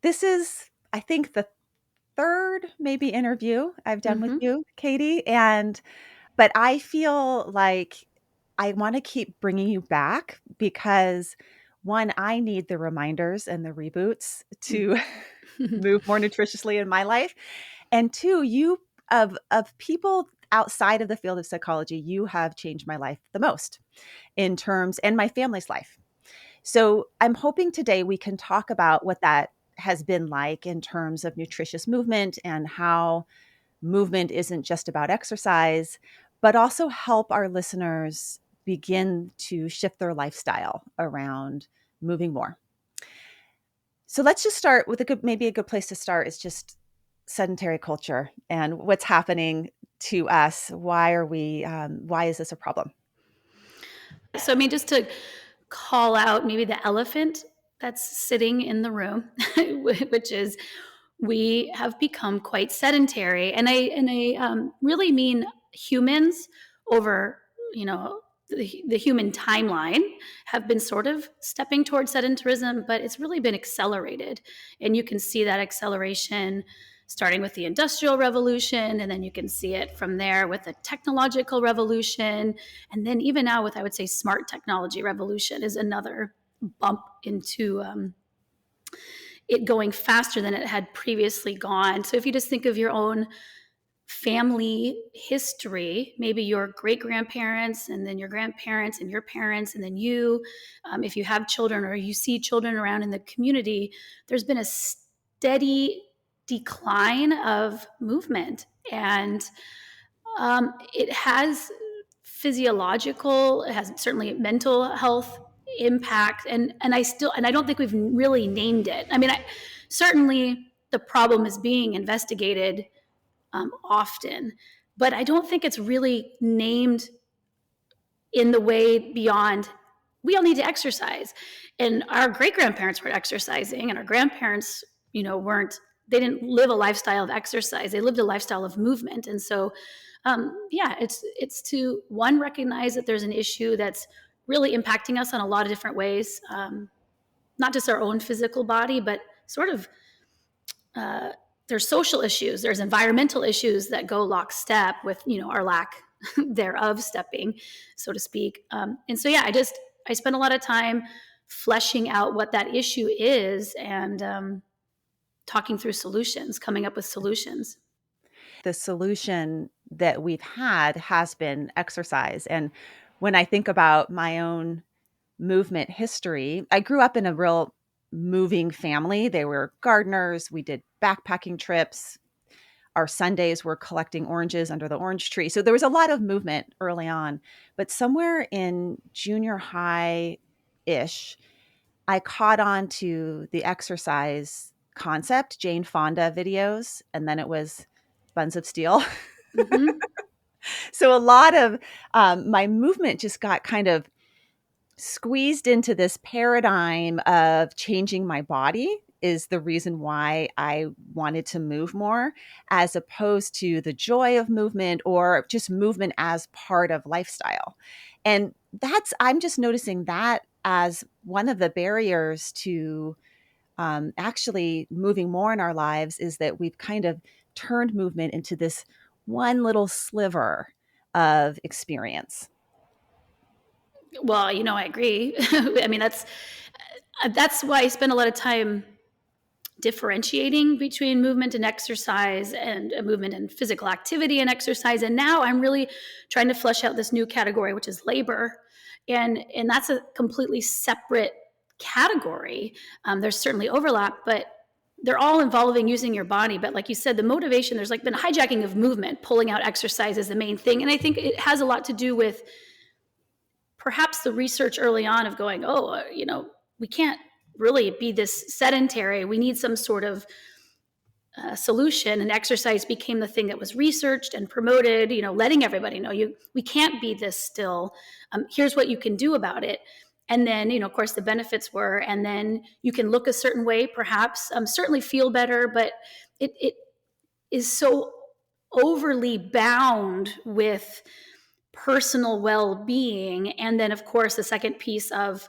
This is, I think, the third maybe interview I've done with Mm-hmm. you, Katie, but I feel like I wanna keep bringing you back because, 1, I need the reminders and the reboots to move more nutritiously in my life, and 2, you of people outside of the field of psychology, you have changed my life the most in terms and my family's life. So I'm hoping today we can talk about what that has been like in terms of nutritious movement and how movement isn't just about exercise, but also help our listeners begin to shift their lifestyle around moving more. So let's just start with maybe a good place to start is just sedentary culture and what's happening to us. Why is this a problem? So, I mean, just to call out maybe the elephant that's sitting in the room, which is we have become quite sedentary, and I really mean humans over, you know, the human timeline have been sort of stepping towards sedentarism, but it's really been accelerated, and you can see that acceleration starting with the industrial revolution, and then you can see it from there with the technological revolution, and then even now with, I would say, smart technology revolution is another bump into it going faster than it had previously gone. So if you just think of your own family history, maybe your great grandparents and then your grandparents and your parents and then you, if you have children or you see children around in the community, there's been a steady decline of movement. And it has physiological, it has certainly mental health impact, and I don't think we've really named it. I mean, certainly the problem is being investigated often, but I don't think it's really named in the way beyond. We all need to exercise, and our great grandparents were exercising, and our grandparents, weren't. They didn't live a lifestyle of exercise; they lived a lifestyle of movement, and so yeah, it's to one recognize that there's an issue that's really impacting us on a lot of different ways, not just our own physical body, but sort of uh, there's social issues, there's environmental issues that go lockstep with our lack thereof stepping, so to speak. And so yeah, I spend a lot of time fleshing out what that issue is and talking through solutions, coming up with solutions. The solution that we've had has been exercise. And when I think about my own movement history, I grew up in a real moving family. They were gardeners. We did backpacking trips. Our Sundays were collecting oranges under the orange tree. So there was a lot of movement early on. But somewhere in junior high ish, I caught on to the exercise concept, Jane Fonda videos, and then it was Buns of Steel. Mm-hmm. So a lot of my movement just got kind of squeezed into this paradigm of changing my body is the reason why I wanted to move more, as opposed to the joy of movement or just movement as part of lifestyle. And I'm just noticing that as one of the barriers to actually moving more in our lives is that we've kind of turned movement into this one little sliver of experience. Well, I agree. I mean, that's why I spend a lot of time differentiating between movement and exercise, and movement and physical activity and exercise. And now I'm really trying to flesh out this new category, which is labor. And that's a completely separate category. There's certainly overlap, but they're all involving using your body. But like you said, the motivation, there's like been hijacking of movement, pulling out exercise as the main thing. And I think it has a lot to do with perhaps the research early on of going, we can't really be this sedentary. We need some sort of solution, and exercise became the thing that was researched and promoted, letting everybody know we can't be this still. Here's what you can do about it. And then, of course, the benefits were, and then you can look a certain way, perhaps, certainly feel better, but it is so overly bound with personal well-being. And then, of course, the second piece of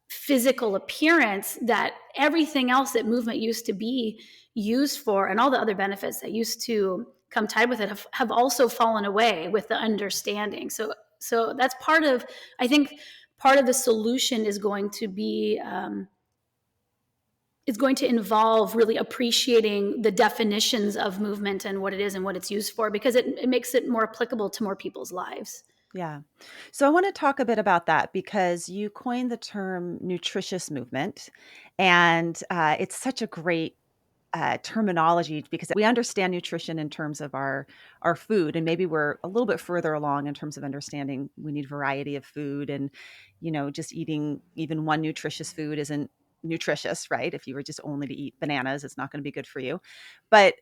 physical appearance that everything else that movement used to be used for, and all the other benefits that used to come tied with it, have also fallen away with the understanding. So that's part of, I think, part of the solution is going to be is going to involve really appreciating the definitions of movement and what it is and what it's used for, because it makes it more applicable to more people's lives. Yeah. So I want to talk a bit about that because you coined the term nutritious movement. And it's such a great terminology because we understand nutrition in terms of our food, and maybe we're a little bit further along in terms of understanding we need variety of food, and just eating even one nutritious food isn't nutritious, right? If you were just only to eat bananas, it's not going to be good for you. But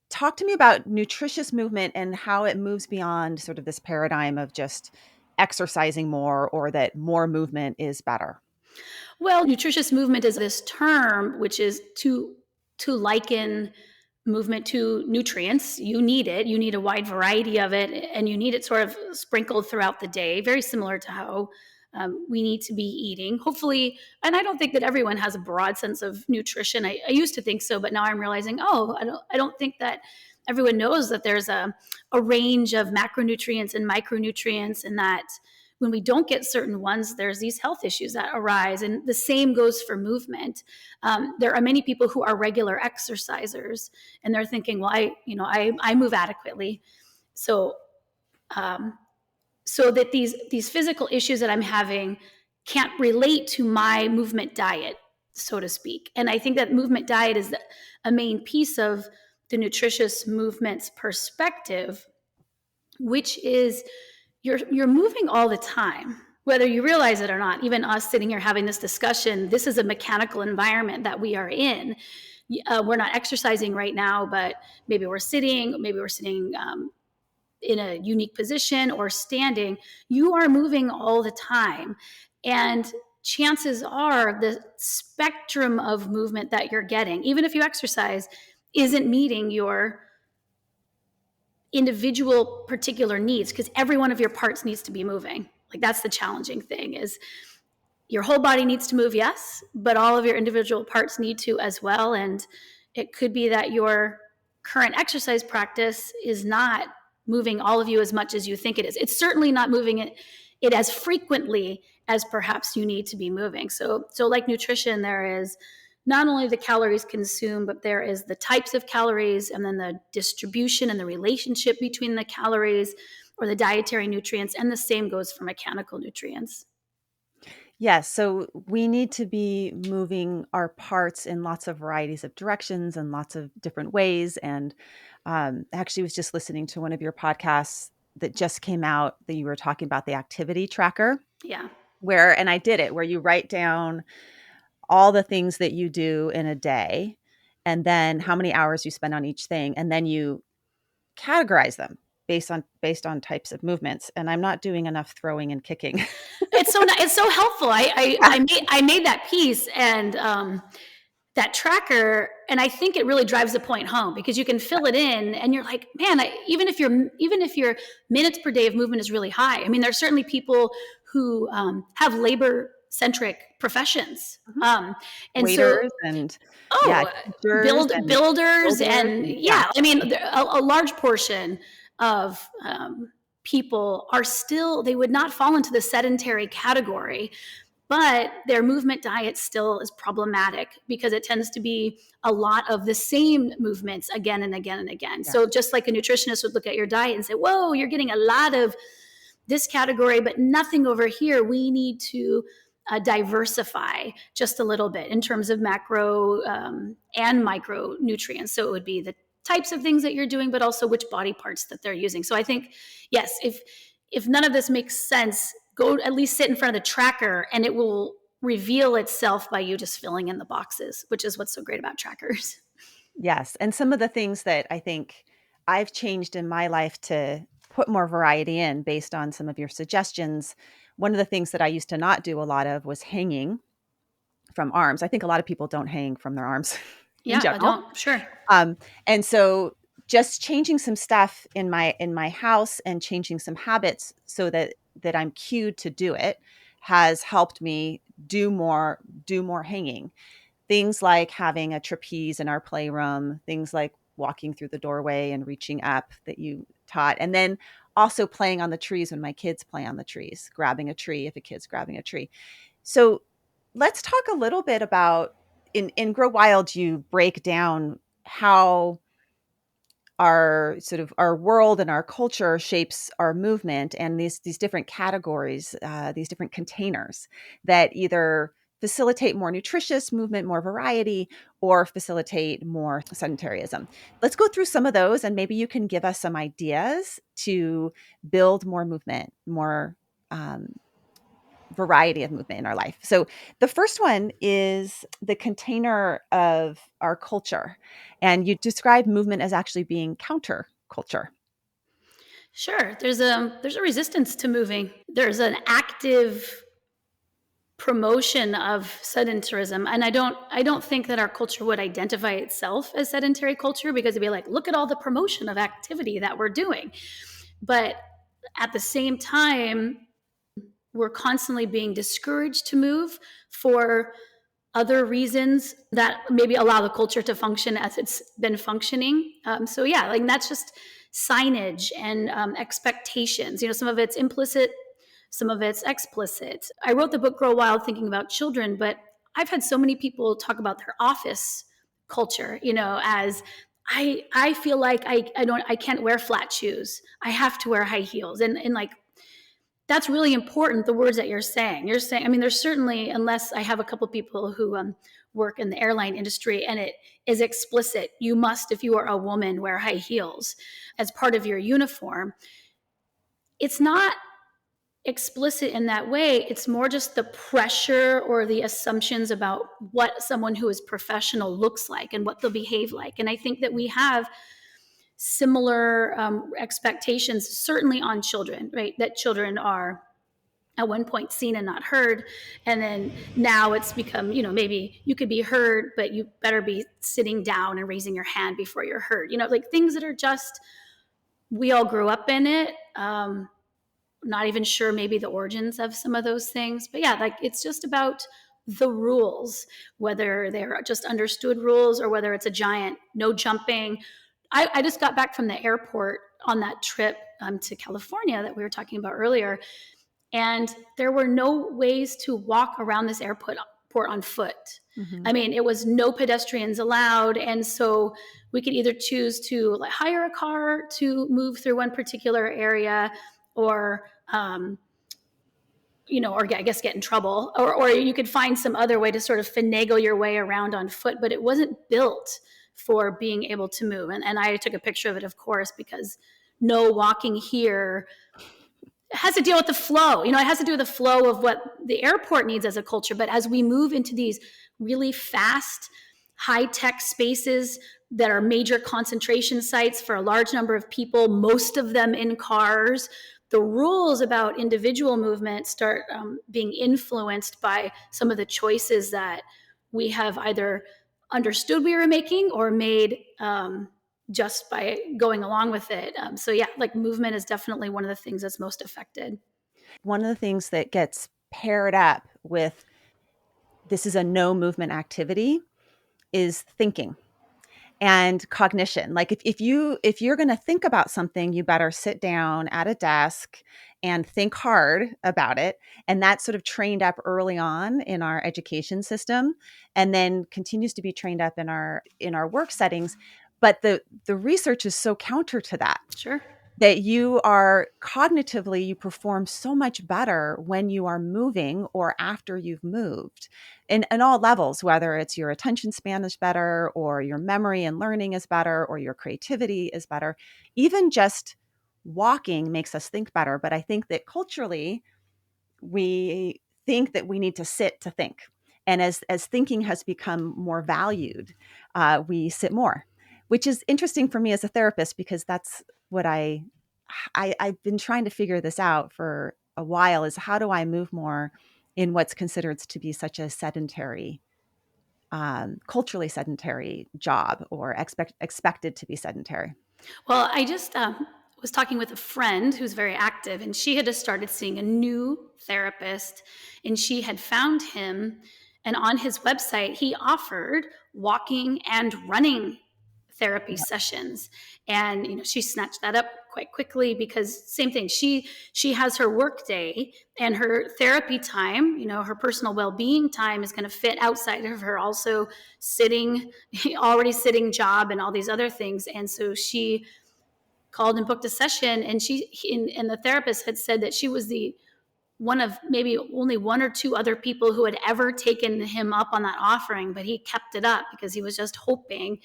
talk to me about nutritious movement and how it moves beyond sort of this paradigm of just exercising more, or that more movement is better. Well, nutritious movement is this term which is to liken movement to nutrients. You need it. You need a wide variety of it, and you need it sort of sprinkled throughout the day, very similar to how we need to be eating. Hopefully, and I don't think that everyone has a broad sense of nutrition. I used to think so, but now I'm realizing, oh, I don't think that everyone knows that there's a range of macronutrients and micronutrients, and that when we don't get certain ones, there's these health issues that arise. And the same goes for movement. There are many people who are regular exercisers, and they're thinking, well, I move adequately. So, so that these physical issues that I'm having can't relate to my movement diet, so to speak. And I think that movement diet is a main piece of the nutritious movement's perspective, which is you're moving all the time, whether you realize it or not. Even us sitting here having this discussion, this is a mechanical environment that we are in. We're not exercising right now, but maybe we're sitting in a unique position or standing. You are moving all the time, and chances are the spectrum of movement that you're getting, even if you exercise, isn't meeting your individual particular needs, because every one of your parts needs to be moving. Like, that's the challenging thing, is your whole body needs to move, yes, but all of your individual parts need to as well. And it could be that your current exercise practice is not moving all of you as much as you think it is. It's certainly not moving it as frequently as perhaps you need to be moving. So like nutrition, there is not only the calories consumed, but there is the types of calories, and then the distribution and the relationship between the calories or the dietary nutrients. And the same goes for mechanical nutrients. Yes, so we need to be moving our parts in lots of varieties of directions and lots of different ways. And actually, was just listening to one of your podcasts that just came out that you were talking about the activity tracker, Yeah. and I did it, where you write down all the things that you do in a day, and then how many hours you spend on each thing, and then you categorize them based on types of movements. And I'm not doing enough throwing and kicking. It's so helpful. I made that piece, and that tracker, and I think it really drives the point home, because you can fill it in and you're like, man, even if your minutes per day of movement is really high. I mean, there's certainly people who have labor centric professions, Mhm. and so, Waiters and, yeah, oh, teachers and builders, builders, and and yeah. yeah, I mean, a large portion of people are still, they would not fall into the sedentary category, but their movement diet still is problematic, because it tends to be a lot of the same movements again and again and again. Yeah. So just like a nutritionist would look at your diet and say, whoa, you're getting a lot of this category, but nothing over here. We need to diversify just a little bit in terms of macro and micronutrients. So it would be the types of things that you're doing, but also which body parts that they're using. So I think, yes, if none of this makes sense, go at least sit in front of the tracker, and it will reveal itself by you just filling in the boxes, which is what's so great about trackers. Yes, and some of the things that I think I've changed in my life to put more variety in based on some of your suggestions. One of the things that I used to not do a lot of was hanging from arms. I think a lot of people don't hang from their arms in Yeah, I general. don't. Sure. And so just changing some stuff in my house and changing some habits so that I'm cued to do it has helped me do more hanging. Things like having a trapeze in our playroom, things like walking through the doorway and reaching up that you taught. And then also playing on the trees when my kids play on the trees, grabbing a tree if a kid's grabbing a tree. So let's talk a little bit about in Grow Wild, you break down how our sort of our world and our culture shapes our movement, and these different categories, these different containers that either facilitate more nutritious movement, more variety, or facilitate more sedentarism. Let's go through some of those, and maybe you can give us some ideas to build more movement, more variety of movement in our life. So the first one is the container of our culture. And you describe movement as actually being counter culture. Sure. There's a resistance to moving. There's an active promotion of sedentarism, and I don't think that our culture would identify itself as sedentary culture, because it'd be like, look at all the promotion of activity that we're doing. But at the same time, we're constantly being discouraged to move for other reasons that maybe allow the culture to function as it's been functioning. So yeah, like that's just signage and expectations. Some of it's implicit, some of it's explicit. I wrote the book Grow Wild thinking about children, but I've had so many people talk about their office culture, as I feel like I can't wear flat shoes. I have to wear high heels. And like that's really important, the words that you're saying, I mean, there's certainly, unless I have a couple people who work in the airline industry, and it is explicit, you must, if you are a woman, wear high heels as part of your uniform. It's not explicit in that way. It's more just the pressure or the assumptions about what someone who is professional looks like and what they'll behave like. And I think that we have similar expectations, certainly on children, right? That children are at one point seen and not heard. And then now it's become, maybe you could be heard, but you better be sitting down and raising your hand before you're heard. Like things that are just, we all grew up in it. Not even sure maybe the origins of some of those things. But yeah, like it's just about the rules, whether they're just understood rules or whether it's a giant no jumping. I just got back from the airport on that trip to California that we were talking about earlier. And there were no ways to walk around this airport on foot. Mm-hmm. I mean, it was no pedestrians allowed. And so we could either choose to like hire a car to move through one particular area, or or I guess get in trouble, or you could find some other way to sort of finagle your way around on foot, but it wasn't built for being able to move. And I took a picture of it, of course, because no walking here. It has to deal with the flow. It has to do with the flow of what the airport needs as a culture. But as we move into these really fast, high-tech spaces that are major concentration sites for a large number of people, most of them in cars, the rules about individual movement start being influenced by some of the choices that we have either understood we were making or made just by going along with it. So yeah, like movement is definitely one of the things that's most affected. One of the things that gets paired up with this is a no movement activity is thinking and cognition. Like if you're going to think about something, you better sit down at a desk and think hard about it. And that's sort of trained up early on in our education system, and then continues to be trained up in our work settings. But the research is so counter to that, Sure. that you are cognitively, you perform so much better when you are moving or after you've moved in all levels, whether it's your attention span is better or your memory and learning is better or your creativity is better. Even just walking makes us think better. But I think that culturally, we think that we need to sit to think. And as thinking has become more valued, we sit more, which is interesting for me as a therapist, because that's what I've been trying to figure this out for a while, is how do I move more in what's considered to be such a sedentary, culturally sedentary job, or expected to be sedentary. Well, I just was talking with a friend who's very active, and she had just started seeing a new therapist, and she had found him. And on his website, he offered walking and running therapy Yeah. sessions. And she snatched that up quite quickly, because same thing, she has her work day and her therapy time, her personal well-being time is going to fit outside of her also sitting already sitting job and all these other things. And so she called and booked a session, and and the therapist had said that she was the one of maybe only one or two other people who had ever taken him up on that offering, but he kept it up because he was just hoping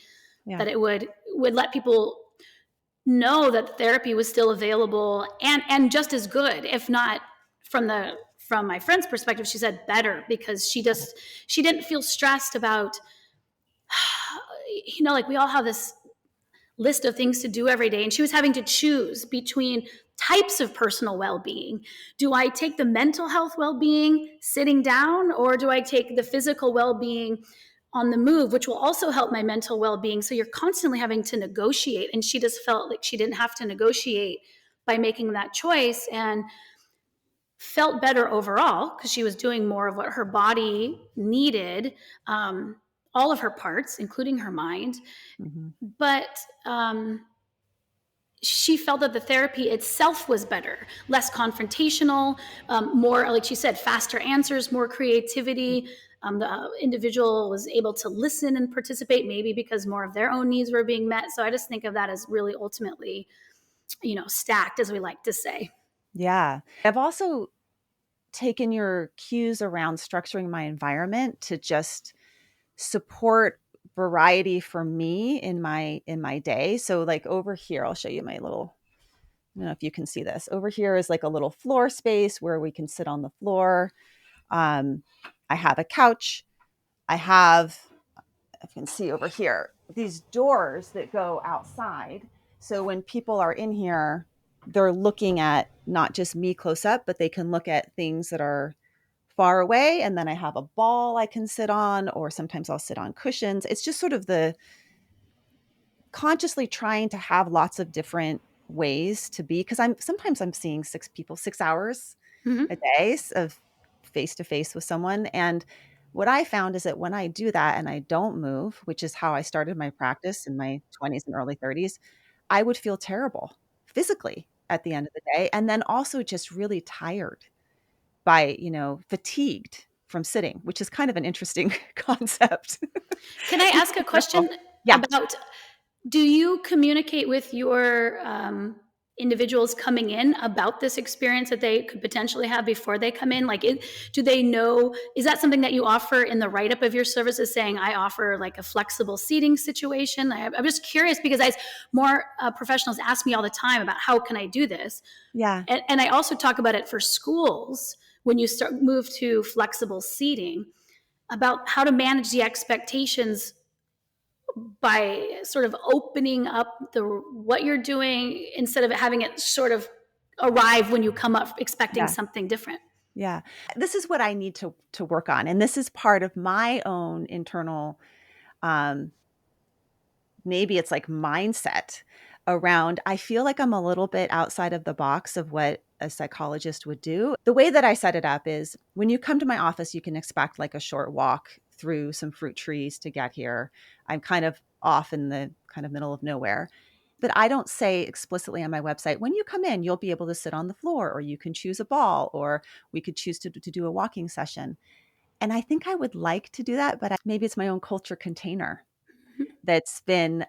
Yeah. that it would let people know that therapy was still available, and just as good, if not, from my friend's perspective, she said better, because she didn't feel stressed about like we all have this list of things to do every day, and she was having to choose between types of personal well-being. Do I take the mental health well-being sitting down, or do I take the physical well-being on the move, which will also help my mental well-being? So you're constantly having to negotiate, and she just felt like she didn't have to negotiate by making that choice, and felt better overall because she was doing more of what her body needed, all of her parts, including her mind. Hmm. But she felt that the therapy itself was better, less confrontational, more, like she said, faster answers, more creativity. The individual was able to listen and participate, maybe because more of their own needs were being met. So I just think of that as really ultimately, stacked, as we like to say. Yeah. I've also taken your cues around structuring my environment to just support variety for me in my day. So like over here, I'll show you my little, I don't know if you can see this. Over here is like a little floor space where we can sit on the floor. Um, I have a couch. I have, if you can see over here, these doors that go outside. So when people are in here, they're looking at not just me close up, but they can look at things that are far away. And then I have a ball I can sit on, or sometimes I'll sit on cushions. It's just sort of the consciously trying to have lots of different ways to be, because I'm seeing 6 people, 6 hours a Mm-hmm. day of face to face with someone. And what I found is that when I do that and I don't move, which is how I started my practice in my 20s and early 30s, I would feel terrible physically at the end of the day. And then also just really tired by, fatigued from sitting, which is kind of an interesting concept. Can I Be ask a careful. question Yeah. about, do you communicate with your individuals coming in about this experience that they could potentially have before they come in? Like, do they know? Is that something that you offer in the write up of your services, saying I offer like a flexible seating situation? I'm just curious, because more professionals ask me all the time about how can I do this, Yeah. and I also talk about it for schools when you move to flexible seating, about how to manage the expectations by sort of opening up what you're doing, instead of having it sort of arrive when you come up expecting Yeah. something different. Yeah. This is what I need to work on. And this is part of my own internal, um, maybe it's like mindset around, I feel like I'm a little bit outside of the box of what a psychologist would do. The way that I set it up is when you come to my office, you can expect like a short walk through some fruit trees to get here. I'm kind of off in the kind of middle of nowhere. But I don't say explicitly on my website, when you come in, you'll be able to sit on the floor, or you can choose a ball, or we could choose to do a walking session. And I think I would like to do that, but maybe it's my own culture container that's been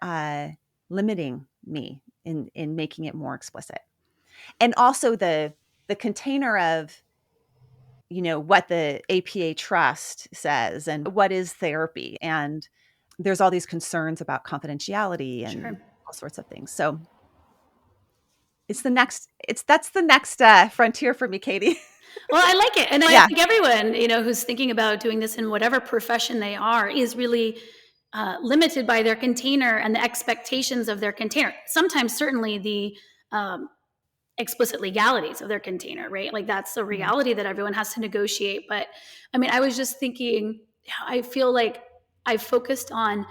limiting me in making it more explicit. And also the container of, what the APA trust says and what is therapy. And there's all these concerns about confidentiality and Sure. all sorts of things. So that's the next frontier for me, Katie. Well, I like it. And I Yeah. think everyone, who's thinking about doing this in whatever profession they are, is really limited by their container and the expectations of their container. Sometimes, certainly, the explicit legalities of their container, right? Like, that's the Yeah. reality that everyone has to negotiate. But I mean, I was just thinking, I feel like I focused on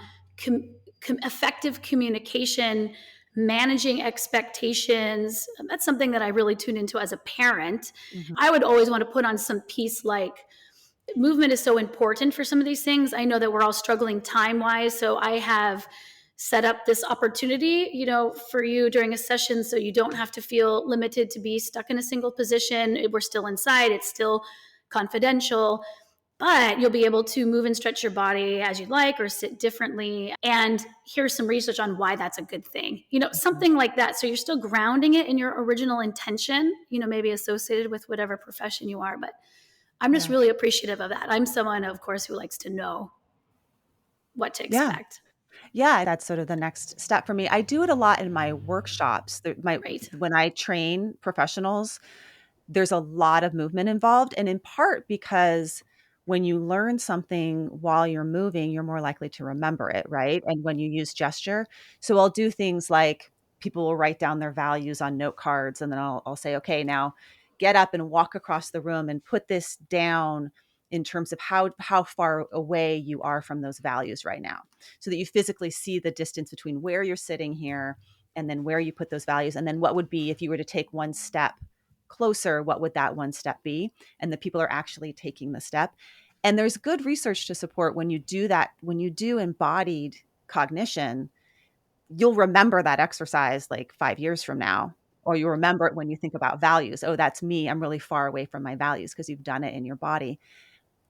effective communication managing expectations. That's something that I really tuned into as a parent. Mhm. I would always want to put on some piece like movement is so important for some of these things. I know that we're all struggling time wise. So I have set up this opportunity, for you during a session so you don't have to feel limited to be stuck in a single position. We're still inside, it's still confidential, but you'll be able to move and stretch your body as you'd like or sit differently. And here's some research on why that's a good thing, Mhm. something like that. So you're still grounding it in your original intention, maybe associated with whatever profession you are. But I'm just Yeah. really appreciative of that. I'm someone, of course, who likes to know what to Yeah. expect. Yeah, that's sort of the next step for me. I do it a lot in my workshops. Right. When I train professionals, there's a lot of movement involved, and in part because when you learn something while you're moving, you're more likely to remember it, right? And when you use gesture. So I'll do things like people will write down their values on note cards, and then I'll say, "Okay, now get up and walk across the room and put this down in terms of how far away you are from those values right now." So that you physically see the distance between where you're sitting here and then where you put those values, and then what would be if you were to take one step closer, what would that one step be? And the people are actually taking the step. And there's good research to support when you do that, when you do embodied cognition, you'll remember that exercise like 5 years from now, or you remember it when you think about values. Oh, that's me. I'm really far away from my values because you've done it in your body.